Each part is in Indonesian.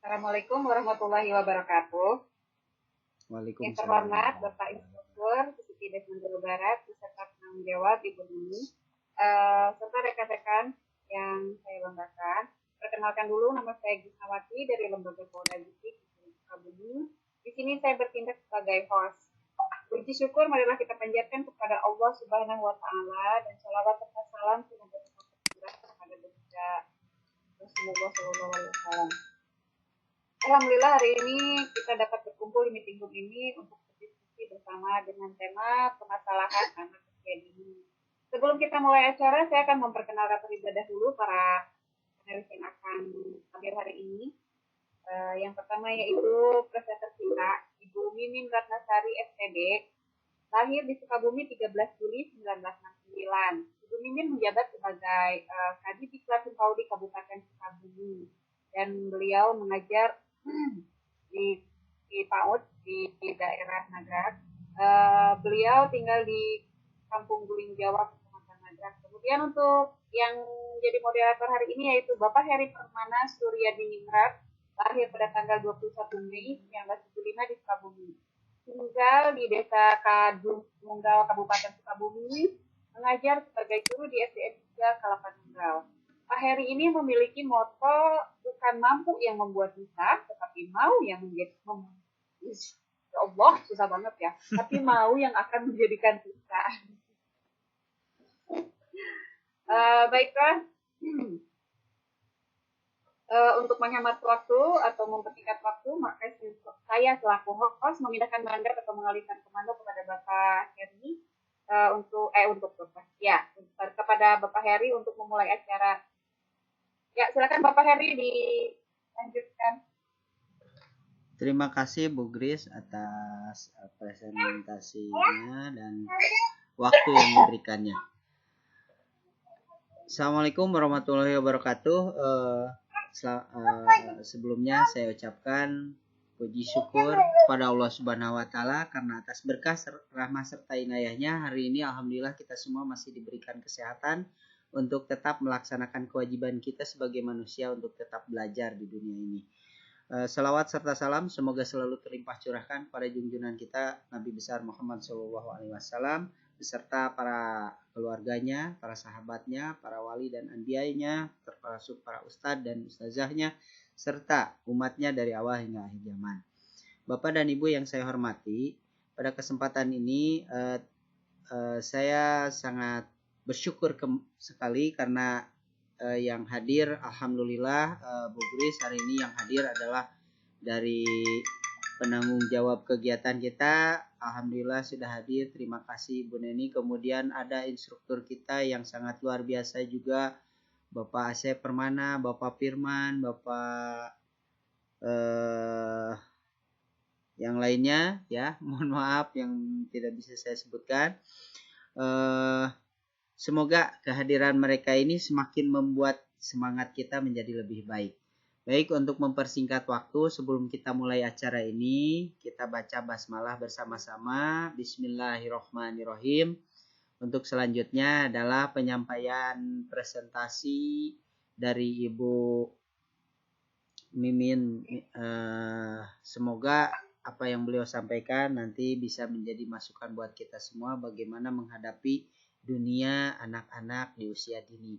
Assalamualaikum warahmatullahi wabarakatuh. Yang Waalaikumsalam. terhormat Bapak Inspektur Susi Desmond Jawa Barat beserta penanggung jawab Ibu Nini, serta rekan-rekan yang saya banggakan. Perkenalkan dulu, nama saya Gisnawati dari Lembaga Polda Giti Sukabumi. Di sini saya bertindak sebagai host. Puji syukur marilah kita panjatkan kepada Allah Subhanahu wa taala dan shalawat serta salam semoga tetap tercurah kepada baginda Rasulullah sallallahu alaihi wasallam. Alhamdulillah hari ini kita dapat berkumpul di meeting room ini untuk berdiskusi bersama dengan tema permasalahan anak usia dini. Sebelum kita mulai acara, saya akan memperkenalkan terlebih dahulu para panelis yang akan hadir hari ini. Yang pertama yaitu presenter kita, Ibu Mimin Ratnasari SPD, lahir di Sukabumi 13 Juli 1969. Ibu Mimin menjabat sebagai Kadif Diklat Paudi Kabupaten Sukabumi dan beliau mengajar di PAUD di daerah Nagrak. Beliau tinggal di Kampung Guling Jawa, Kecamatan Nagrak. Kemudian untuk yang jadi moderator hari ini yaitu Bapak Heri Permana Surya Diningrat, lahir pada tanggal 21 Mei 1975 di Sukabumi. Tinggal di Desa Kadung Nunggal, Kabupaten Sukabumi, mengajar sebagai guru di SDN 3 Kalapan Nunggal. Pak Heri ini memiliki moto bukan mampu yang membuat bisa, tetapi mau yang menjadi ya Allah, susah banget ya. Tapi mau yang akan menjadikan kita. Baiklah. Untuk menghemat waktu atau mempersingkat waktu, maka saya selaku host memindahkan mandat atau mengalihkan komando kepada Bapak Heri kepada Bapak Heri untuk memulai acara. Ya, silakan Bapak Heri dilanjutkan. Terima kasih Bu Gris atas presentasinya dan waktu yang diberikannya. Assalamualaikum warahmatullahi wabarakatuh. Sebelumnya saya ucapkan puji syukur pada Allah Subhanahu wa taala karena atas berkah rahmat serta inayahnya hari ini alhamdulillah kita semua masih diberikan kesehatan untuk tetap melaksanakan kewajiban kita sebagai manusia untuk tetap belajar di dunia ini. Salawat serta salam semoga selalu terlimpah curahkan pada junjungan kita Nabi besar Muhammad SAW beserta para keluarganya, para sahabatnya, para wali dan anbiyainya, termasuk para ustadz dan ustazahnya, serta umatnya dari awal hingga akhir zaman. Bapak dan Ibu yang saya hormati, pada kesempatan ini saya sangat bersyukur sekali karena yang hadir, alhamdulillah Bu Gris hari ini yang hadir adalah dari penanggung jawab kegiatan kita. Alhamdulillah sudah hadir, terima kasih Bu Neni. Kemudian ada instruktur kita yang sangat luar biasa juga, Bapak Asep Permana, Bapak Firman, Bapak yang lainnya ya, mohon maaf yang tidak bisa saya sebutkan. Semoga kehadiran mereka ini semakin membuat semangat kita menjadi lebih baik. Baik, untuk mempersingkat waktu sebelum kita mulai acara ini, kita baca basmalah bersama-sama. Bismillahirrahmanirrahim. Untuk selanjutnya adalah penyampaian presentasi dari Ibu Mimin. Semoga apa yang beliau sampaikan nanti bisa menjadi masukan buat kita semua bagaimana menghadapi dunia anak-anak di usia dini.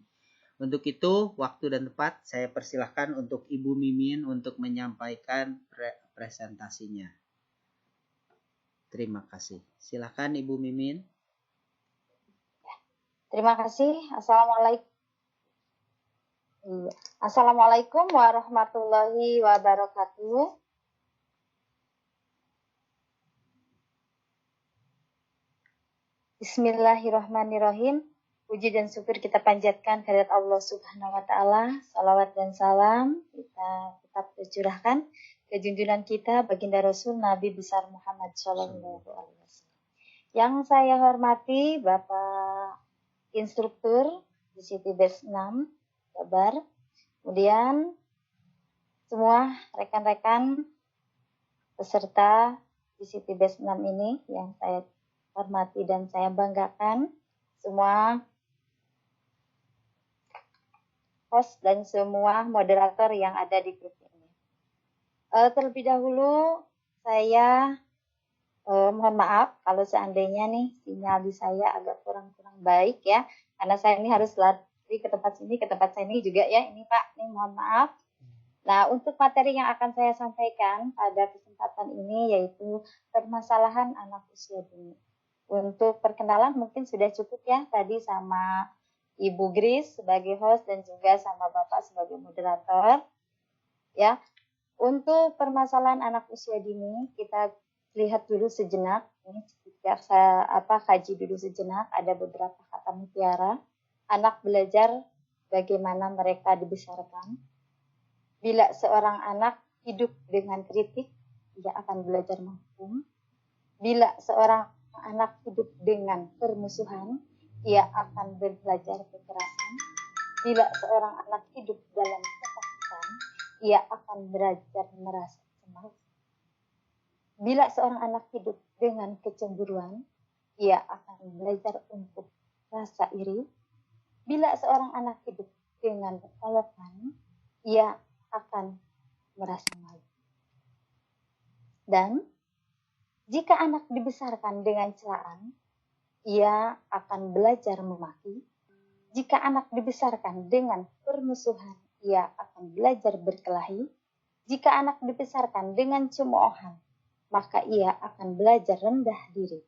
Untuk itu, waktu dan tempat saya persilahkan untuk Ibu Mimin untuk menyampaikan presentasinya. Terima kasih. Silakan Ibu Mimin. Terima kasih. Assalamualaikum warahmatullahi wabarakatuh. Bismillahirrahmanirrahim. Puji dan syukur kita panjatkan kehadirat Allah Subhanahu wa taala. Salawat dan salam kita tetap tercurahkan ke junjungan kita baginda Rasul Nabi besar Muhammad sallallahu alaihi wasallam. Yang saya hormati Bapak Instruktur di City Base 6 Jabar. Kemudian semua rekan-rekan peserta di City Base 6 ini yang saya hormati dan saya banggakan, semua host dan semua moderator yang ada di grup ini. Terlebih dahulu saya mohon maaf kalau seandainya nih sinyal di saya agak kurang baik ya, karena saya ini harus lari ke tempat sini, ke tempat sini juga ya. Ini Pak, ini mohon maaf. Nah, untuk materi yang akan saya sampaikan pada kesempatan ini yaitu permasalahan anak usia dini. Untuk perkenalan mungkin sudah cukup ya tadi sama Ibu Gris sebagai host dan juga sama Bapak sebagai moderator. Ya, untuk permasalahan anak usia dini kita lihat dulu sejenak. Ini setiap saya kaji dulu sejenak. Ada beberapa kata mutiara. Anak belajar bagaimana mereka dibesarkan. Bila seorang anak hidup dengan kritik, dia akan belajar menghukum. Bila seorang anak hidup dengan permusuhan, ia akan belajar kekerasan. Bila seorang anak hidup dalam ketakutan, ia akan belajar merasa cemas. Bila seorang anak hidup dengan kecemburuan, ia akan belajar untuk rasa iri. Bila seorang anak hidup dengan kekolokan, ia akan merasa malu. Dan jika anak dibesarkan dengan celaan, ia akan belajar memaki. Jika anak dibesarkan dengan permusuhan, ia akan belajar berkelahi. Jika anak dibesarkan dengan cemoohan, maka ia akan belajar rendah diri.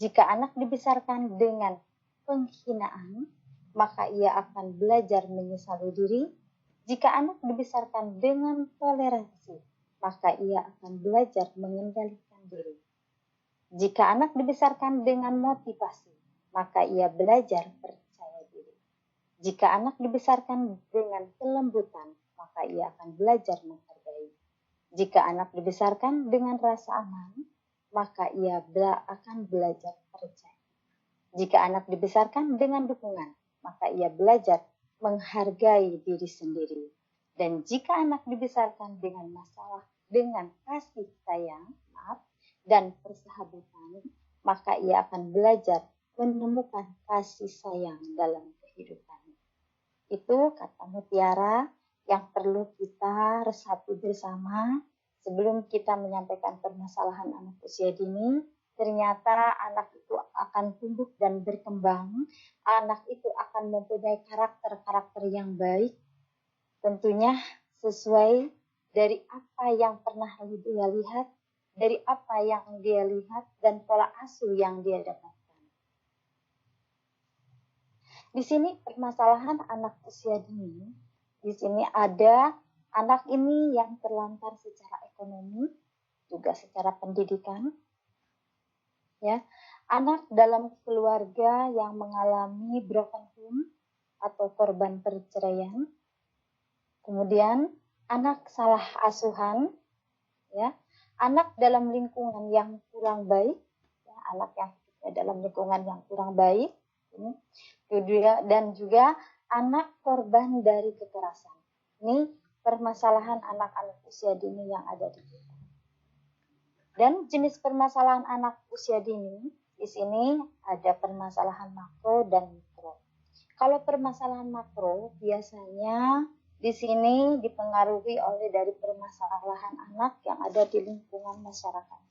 Jika anak dibesarkan dengan penghinaan, maka ia akan belajar menyesali diri. Jika anak dibesarkan dengan toleransi, maka ia akan belajar mengendalikan diri. Jika anak dibesarkan dengan motivasi, maka ia belajar percaya diri. Jika anak dibesarkan dengan kelembutan, maka ia akan belajar menghargai. Jika anak dibesarkan dengan rasa aman, maka ia akan belajar percaya. Jika anak dibesarkan dengan dukungan, maka ia belajar menghargai diri sendiri. Dan jika anak dibesarkan dengan masalah, dengan kasih sayang, dan persahabatan, maka ia akan belajar menemukan kasih sayang dalam kehidupan. Itu kata mutiara yang perlu kita resapi bersama sebelum kita menyampaikan permasalahan anak usia dini. Ternyata anak itu akan tumbuh dan berkembang. Anak itu akan mempunyai karakter-karakter yang baik. Tentunya sesuai dari apa yang pernah dia lihat, dari apa yang dia lihat, dan pola asuh yang dia dapatkan. Di sini permasalahan anak usia dini. Di sini ada anak ini yang terlantar secara ekonomi, juga secara pendidikan. Ya, anak dalam keluarga yang mengalami broken home atau korban perceraian. Kemudian anak salah asuhan, ya, anak dalam lingkungan yang kurang baik, ya, anak yang dalam lingkungan yang kurang baik, dan juga anak korban dari kekerasan. Ini permasalahan anak-anak usia dini yang ada di kita. Dan jenis permasalahan anak usia dini, di sini ada permasalahan makro dan mikro. Kalau permasalahan makro, biasanya di sini dipengaruhi oleh dari permasalahan anak yang ada di lingkungan masyarakat.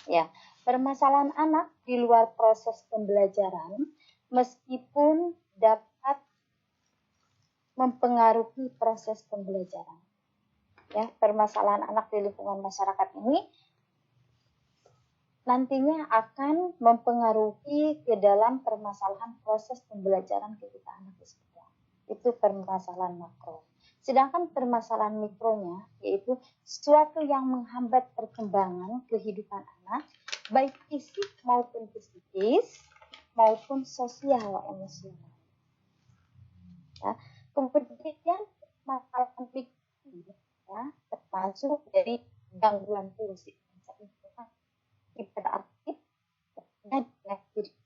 Ya, permasalahan anak di luar proses pembelajaran, meskipun dapat mempengaruhi proses pembelajaran. Ya, permasalahan anak di lingkungan masyarakat ini nantinya akan mempengaruhi ke dalam permasalahan proses pembelajaran ketika anak usia. Itu permasalahan makro. Sedangkan permasalahan mikronya yaitu sesuatu yang menghambat perkembangan kehidupan anak, baik fisik maupun psikis, maupun sosial emosional. Ya, kemudian masalah mikro ya, termasuk dari gangguan fungsi hiperaktif. Dan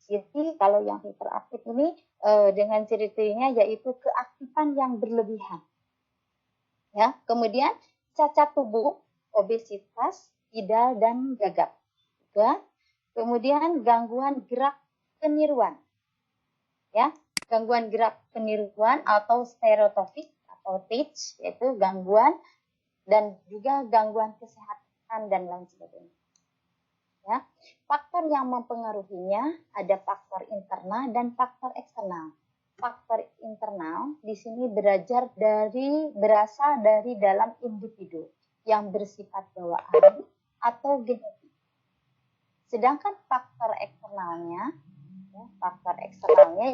ciri kalau yang hiperaktif ini dengan ciri-cirinya yaitu keaktifan yang berlebihan. Ya, kemudian cacat tubuh, obesitas, kidal dan gagap. Juga. Kemudian gangguan gerak peniruan. Ya, gangguan gerak peniruan atau stereotopik atau TIC, yaitu gangguan dan juga gangguan kesehatan dan lain sebagainya. Ya. Faktor yang mempengaruhinya ada faktor internal dan faktor eksternal. Faktor internal di sini berasal dari dalam individu yang bersifat bawaan atau genetik. Sedangkan faktor eksternalnya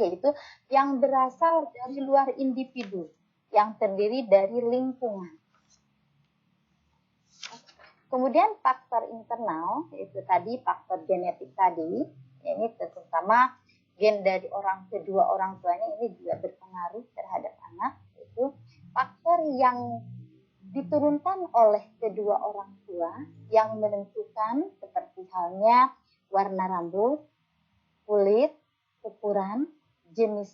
yaitu yang berasal dari luar individu yang terdiri dari lingkungan. Kemudian faktor internal, yaitu tadi faktor genetik tadi, ini terutama gen dari kedua orang tuanya ini juga berpengaruh terhadap anak, yaitu faktor yang diturunkan oleh kedua orang tua yang menentukan seperti halnya warna rambut, kulit, ukuran, jenis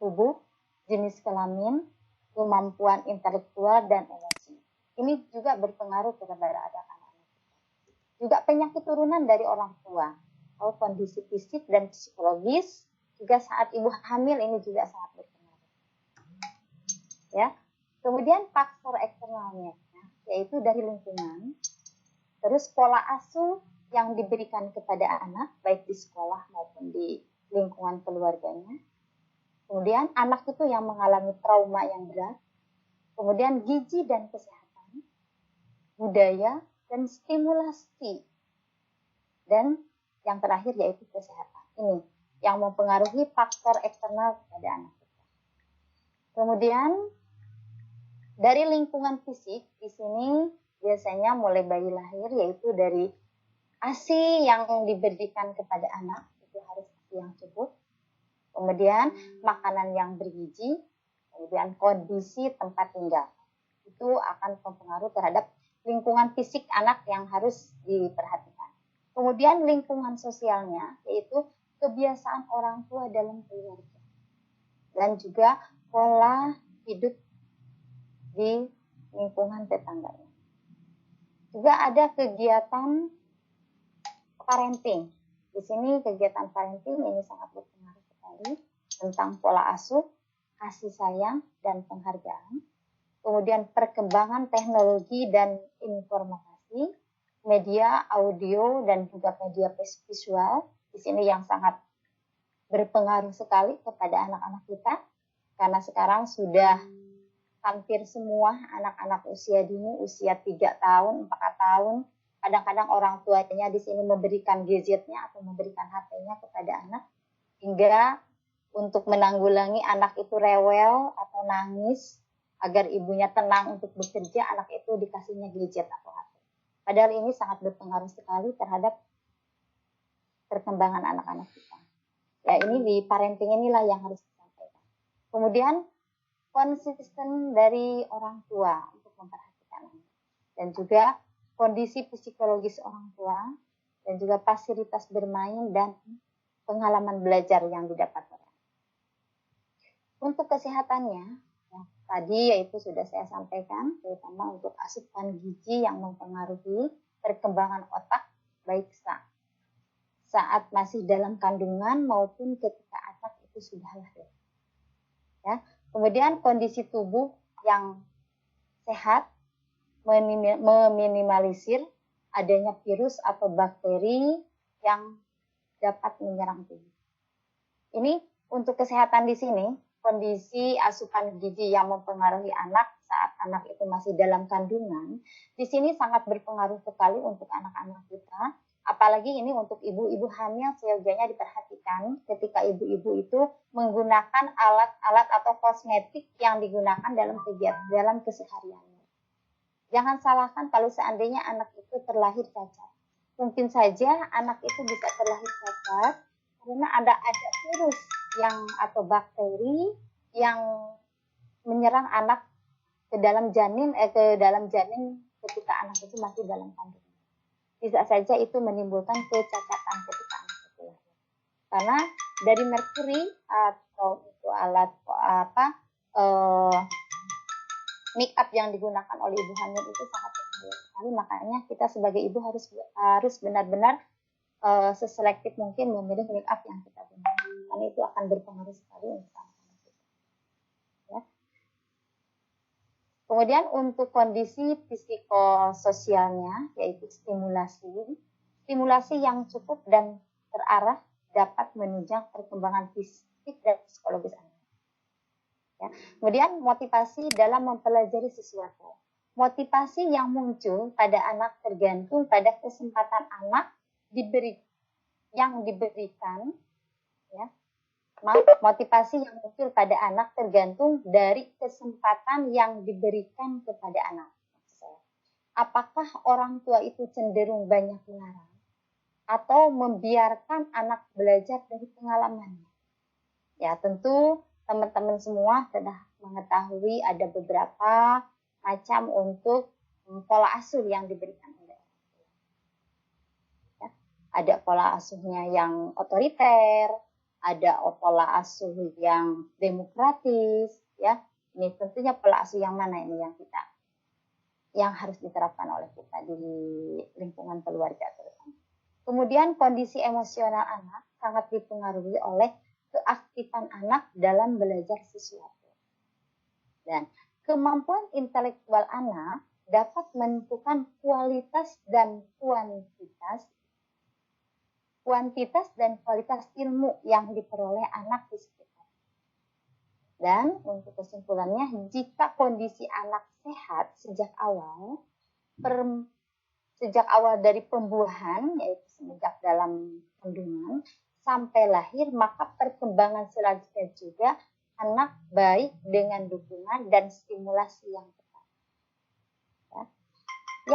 tubuh, jenis kelamin, kemampuan intelektual, dan emosi. Ini juga berpengaruh kepada anak-anak. Juga penyakit turunan dari orang tua, atau kondisi fisik dan psikologis, juga saat ibu hamil ini juga sangat berpengaruh. Ya. Kemudian faktor eksternalnya, yaitu dari lingkungan, terus pola asuh yang diberikan kepada anak, baik di sekolah maupun di lingkungan keluarganya. Kemudian anak itu yang mengalami trauma yang berat, kemudian gizi dan kesehatan, budaya, dan stimulasi. Dan yang terakhir yaitu kesehatan. Ini yang mempengaruhi faktor eksternal kepada anak kita. Kemudian dari lingkungan fisik, di sini biasanya mulai bayi lahir, yaitu dari ASI yang diberikan kepada anak, itu harus ASI yang cukup. Kemudian makanan yang bergizi, kemudian kondisi tempat tinggal. Itu akan mempengaruhi terhadap lingkungan fisik anak yang harus diperhatikan. Kemudian lingkungan sosialnya, yaitu kebiasaan orang tua dalam keluarga. Dan juga pola hidup di lingkungan tetangganya. Juga ada kegiatan parenting. Di sini kegiatan parenting ini sangat berpengaruh sekali tentang pola asuh, kasih sayang, dan penghargaan. Kemudian perkembangan teknologi dan informasi, media audio dan juga media visual. Di sini yang sangat berpengaruh sekali kepada anak-anak kita, karena sekarang sudah hampir semua anak-anak usia dini, usia 3 tahun, 4 tahun, kadang-kadang orang tuanya di sini memberikan gadgetnya atau memberikan HP-nya kepada anak, hingga untuk menanggulangi anak itu rewel atau nangis, agar ibunya tenang untuk bekerja, anak itu dikasihnya gadget atau HP. Padahal ini sangat berpengaruh sekali terhadap perkembangan anak-anak kita. Ya, ini di parenting inilah yang harus disampaikan. Kemudian konsisten dari orang tua untuk memperhatikan anak, dan juga kondisi psikologis orang tua, dan juga fasilitas bermain dan pengalaman belajar yang didapat oleh anak. Untuk kesehatannya, tadi yaitu sudah saya sampaikan, terutama untuk asupan gizi yang mempengaruhi perkembangan otak, baik saat masih dalam kandungan maupun ketika anak itu sudah lahir. Ya. Kemudian kondisi tubuh yang sehat, meminimalisir adanya virus atau bakteri yang dapat menyerang tubuh. Ini untuk kesehatan di sini. Kondisi asupan gizi yang mempengaruhi anak saat anak itu masih dalam kandungan, di sini sangat berpengaruh sekali untuk anak-anak kita. Apalagi ini untuk ibu-ibu hamil, seyogianya diperhatikan ketika ibu-ibu itu menggunakan alat-alat atau kosmetik yang digunakan dalam kegiatan, dalam kesehariannya. Jangan salahkan kalau seandainya anak itu terlahir cacat. Mungkin saja anak itu bisa terlahir cacat karena ada virus atau bakteri yang menyerang anak ke dalam janin ketika anak itu masih dalam kandungan. Bisa saja itu menimbulkan kecacatan ketika anak itu lahir. Karena dari merkuri atau itu alat make up yang digunakan oleh ibu hamil itu sangat berbahaya sekali. Makanya kita sebagai ibu harus benar-benar seselektif mungkin memilih make up yang kita gunakan, karena itu akan berpengaruh sekali untuk anak-anak kita. Ya. Kemudian untuk kondisi psikososialnya, yaitu stimulasi yang cukup dan terarah dapat menunjang perkembangan fisik dan psikologis anak. Ya. Kemudian motivasi dalam mempelajari sesuatu. Motivasi yang muncul pada anak tergantung pada kesempatan anak diberikan, ya. Motivasi yang muncul pada anak tergantung dari kesempatan yang diberikan kepada anak. Apakah orang tua itu cenderung banyak melarang atau membiarkan anak belajar dari pengalamannya? Ya, tentu teman-teman semua sudah mengetahui ada beberapa macam untuk pola asuh yang diberikan oleh orang tua. Ya, ada pola asuhnya yang otoriter, ada pola asuh yang demokratis, ya. Ini tentunya pola asuh yang mana ini yang harus diterapkan oleh kita di lingkungan keluarga terutama. Kemudian kondisi emosional anak sangat dipengaruhi oleh keaktifan anak dalam belajar sesuatu. Dan kemampuan intelektual anak dapat menentukan kualitas dan kuantitas dan kualitas ilmu yang diperoleh anak di sekitar. Dan untuk kesimpulannya, jika kondisi anak sehat sejak awal dari pembuahan, yaitu semenjak dalam kandungan sampai lahir, maka perkembangan selanjutnya juga anak baik dengan dukungan dan stimulasi yang tepat. Ya.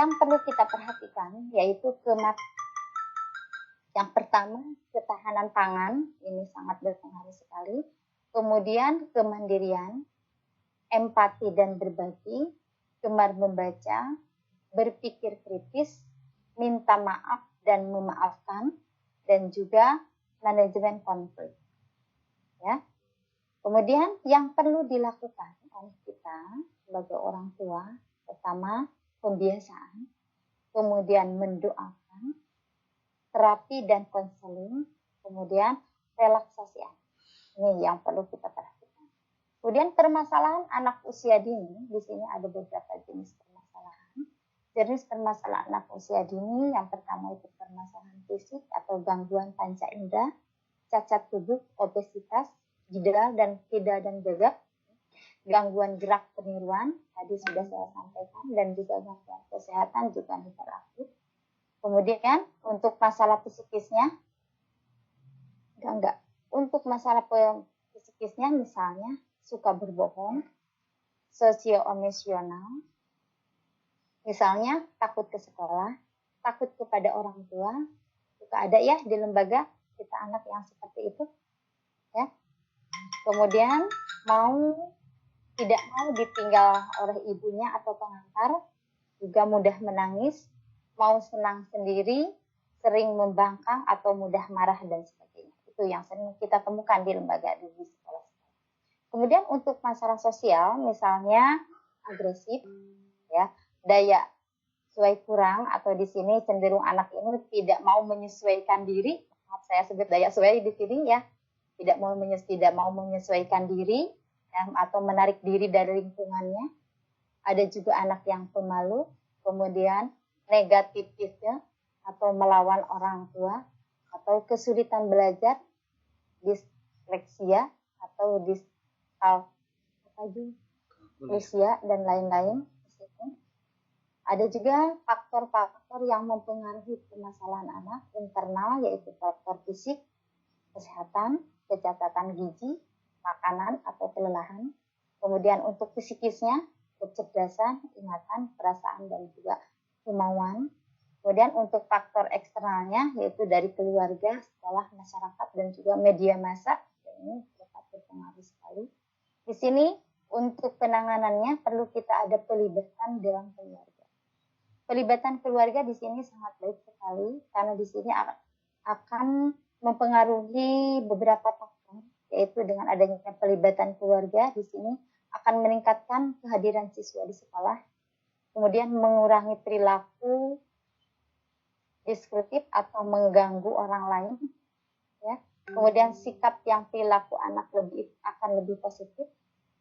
Yang perlu kita perhatikan yaitu yang pertama, ketahanan pangan, ini sangat berpengaruh sekali. Kemudian kemandirian, empati dan berbagi, gemar membaca, berpikir kritis, minta maaf dan memaafkan, dan juga manajemen konflik. Ya. Kemudian yang perlu dilakukan oleh kita sebagai orang tua, pertama pembiasaan, kemudian mendoakan, terapi dan konseling, kemudian relaksasi anak. Ini yang perlu kita perhatikan. Kemudian permasalahan anak usia dini, di sini ada beberapa jenis permasalahan. Jenis permasalahan anak usia dini, yang pertama itu permasalahan fisik atau gangguan panca indera, cacat tubuh, obesitas, gejala dan gagap, gangguan gerak peniruan, tadi sudah saya sampaikan, dan juga gangguan kesehatan juga hiperaktif. Kemudian untuk masalah psikisnya, untuk masalah psikisnya misalnya suka berbohong, sosio-emosional, misalnya takut ke sekolah, takut kepada orang tua, suka ada ya di lembaga kita anak yang seperti itu, ya. Kemudian tidak mau ditinggal oleh ibunya atau pengantar, juga mudah menangis, mau senang sendiri, sering membangkang atau mudah marah dan sebagainya. Itu yang sering kita temukan di lembaga di sekolah. Kemudian untuk masalah sosial, misalnya agresif, ya, daya sesuai kurang, atau di sini cenderung anak ini tidak mau menyesuaikan diri. Maaf, saya sebut daya sesuai di sini ya, tidak mau menyesuaikan diri, ya, atau menarik diri dari lingkungannya. Ada juga anak yang pemalu, kemudian negatifnya atau melawan orang tua, atau kesulitan belajar, disleksia atau diskalkulia dan lain-lain. Ada juga faktor-faktor yang mempengaruhi permasalahan anak internal, yaitu faktor fisik, kesehatan, kecacatan gizi, makanan atau kelelahan. Kemudian untuk psikisnya, kecerdasan, ingatan, perasaan, dan juga kemauan. Kemudian untuk faktor eksternalnya, yaitu dari keluarga, sekolah, masyarakat, dan juga media massa, ini dapat berpengaruh sekali. Di sini untuk penanganannya perlu kita ada pelibatan dalam keluarga. Pelibatan keluarga di sini sangat baik sekali, karena di sini akan mempengaruhi beberapa faktor, yaitu dengan adanya pelibatan keluarga di sini akan meningkatkan kehadiran siswa di sekolah, kemudian mengurangi perilaku diskriminatif atau mengganggu orang lain, ya. Kemudian sikap yang perilaku anak akan lebih positif,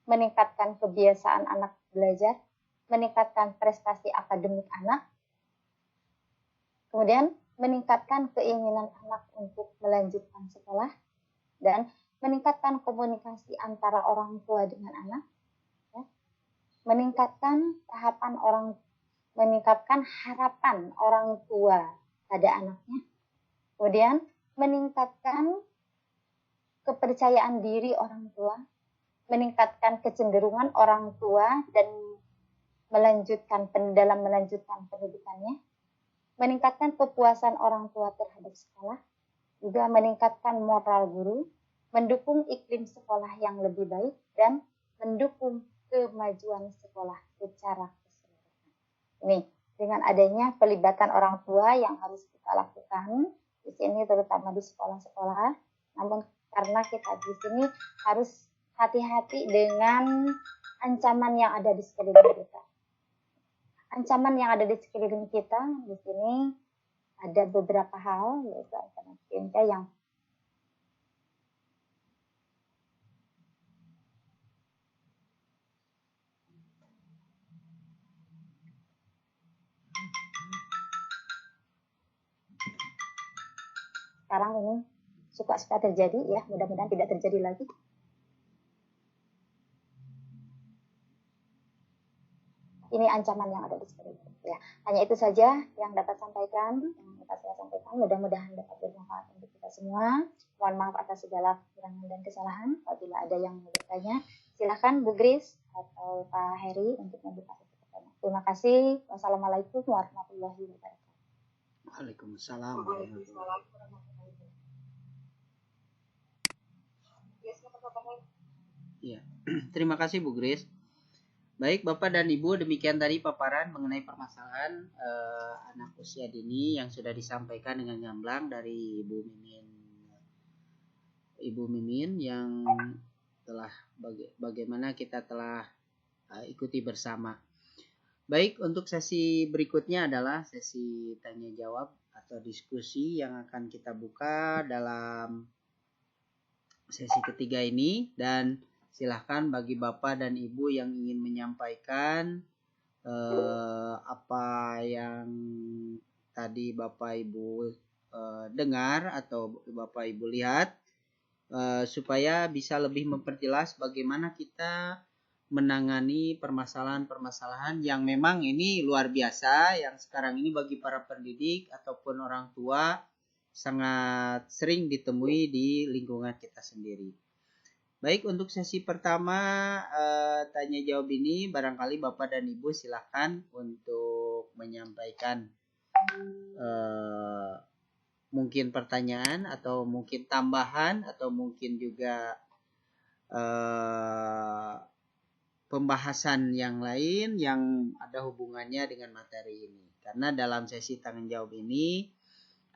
meningkatkan kebiasaan anak belajar, meningkatkan prestasi akademik anak, kemudian meningkatkan keinginan anak untuk melanjutkan sekolah, dan meningkatkan komunikasi antara orang tua dengan anak, ya. meningkatkan harapan orang tua pada anaknya, kemudian meningkatkan kepercayaan diri orang tua, meningkatkan kecenderungan orang tua dan dalam melanjutkan pendidikannya, meningkatkan kepuasan orang tua terhadap sekolah, juga meningkatkan moral guru, mendukung iklim sekolah yang lebih baik, dan mendukung kemajuan sekolah secara keseluruhan. Ini dengan adanya pelibatan orang tua yang harus kita lakukan di sini, terutama di sekolah-sekolah. Namun karena kita di sini harus hati-hati dengan ancaman yang ada di sekeliling kita. Ancaman yang ada di sekeliling kita di sini ada beberapa hal, yaitu ancaman yang sekarang ini suka terjadi, ya, mudah-mudahan tidak terjadi lagi. Ini ancaman yang ada di sekeliling, ya. Hanya itu saja yang dapat saya sampaikan. Mudah-mudahan dapat bermanfaat untuk kita semua. Mohon maaf atas segala kekurangan dan kesalahan. Apabila ada yang mau bertanya, silakan Bu Grace atau Pak Heri untuk membuka sesi pertanyaan. Terima kasih. Wassalamualaikum warahmatullahi wabarakatuh. Waalaikumsalam. Ya, terima kasih Bu Grace. Baik Bapak dan Ibu, demikian tadi paparan mengenai permasalahan anak usia dini yang sudah disampaikan dengan gamblang dari Ibu Mimin yang telah bagaimana kita telah ikuti bersama. Baik, untuk sesi berikutnya adalah sesi tanya jawab atau diskusi yang akan kita buka dalam sesi ketiga ini, dan silahkan bagi Bapak dan Ibu yang ingin menyampaikan apa yang tadi Bapak Ibu dengar atau Bapak Ibu lihat, supaya bisa lebih memperjelas bagaimana kita menangani permasalahan-permasalahan yang memang ini luar biasa, yang sekarang ini bagi para pendidik ataupun orang tua sangat sering ditemui di lingkungan kita sendiri. Baik, untuk sesi pertama tanya jawab ini barangkali Bapak dan Ibu silakan untuk menyampaikan mungkin pertanyaan atau mungkin tambahan atau mungkin juga pembahasan yang lain yang ada hubungannya dengan materi ini. Karena dalam sesi tanya jawab ini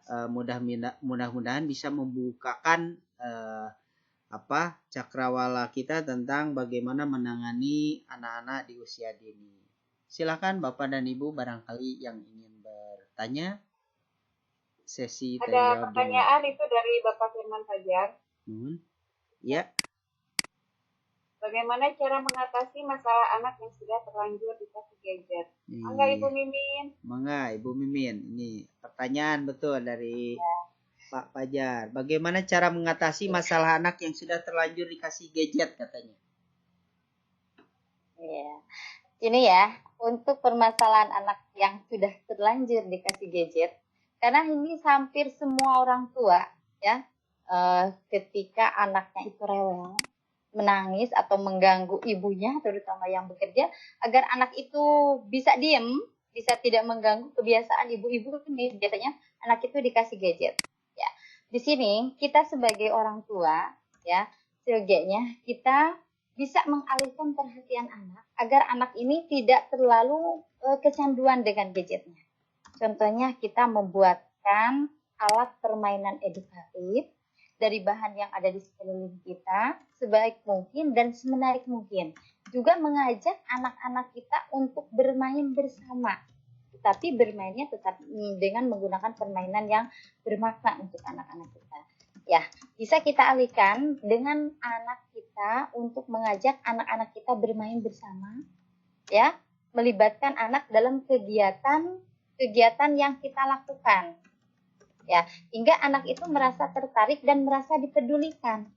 mudah-mudahan bisa membukakan cakrawala kita tentang bagaimana menangani anak-anak di usia dini. Silakan Bapak dan Ibu barangkali yang ingin bertanya. Sesi tanya jawab. Ada pertanyaan itu dari Bapak Firman Fajar. Ya. Bagaimana cara mengatasi masalah anak yang sudah terlanjur dikasih gadget? Mangga Ibu Mimin. Mangga Ibu Mimin. Ini pertanyaan betul dari Pak Fajar. Bagaimana cara mengatasi masalah anak yang sudah terlanjur dikasih gadget katanya? Ya, ini ya untuk permasalahan anak yang sudah terlanjur dikasih gadget, karena ini hampir semua orang tua ya, ketika anaknya itu rewel, menangis atau mengganggu ibunya, terutama yang bekerja, agar anak itu bisa diem, bisa tidak mengganggu kebiasaan ibu-ibu ini, biasanya anak itu dikasih gadget. Ya, di sini kita sebagai orang tua ya, seyogianya kita bisa mengalihkan perhatian anak agar anak ini tidak terlalu kecanduan dengan gadgetnya. Contohnya kita membuatkan alat permainan edukatif dari bahan yang ada di sekeliling kita sebaik mungkin dan semenarik mungkin. Juga mengajak anak-anak kita untuk bermain bersama, tetapi bermainnya tetap dengan menggunakan permainan yang bermakna untuk anak-anak kita. Ya, bisa kita alihkan dengan anak kita untuk mengajak anak-anak kita bermain bersama, ya, melibatkan anak dalam kegiatan yang kita lakukan. Ya, hingga anak itu merasa tertarik dan merasa dipedulikan.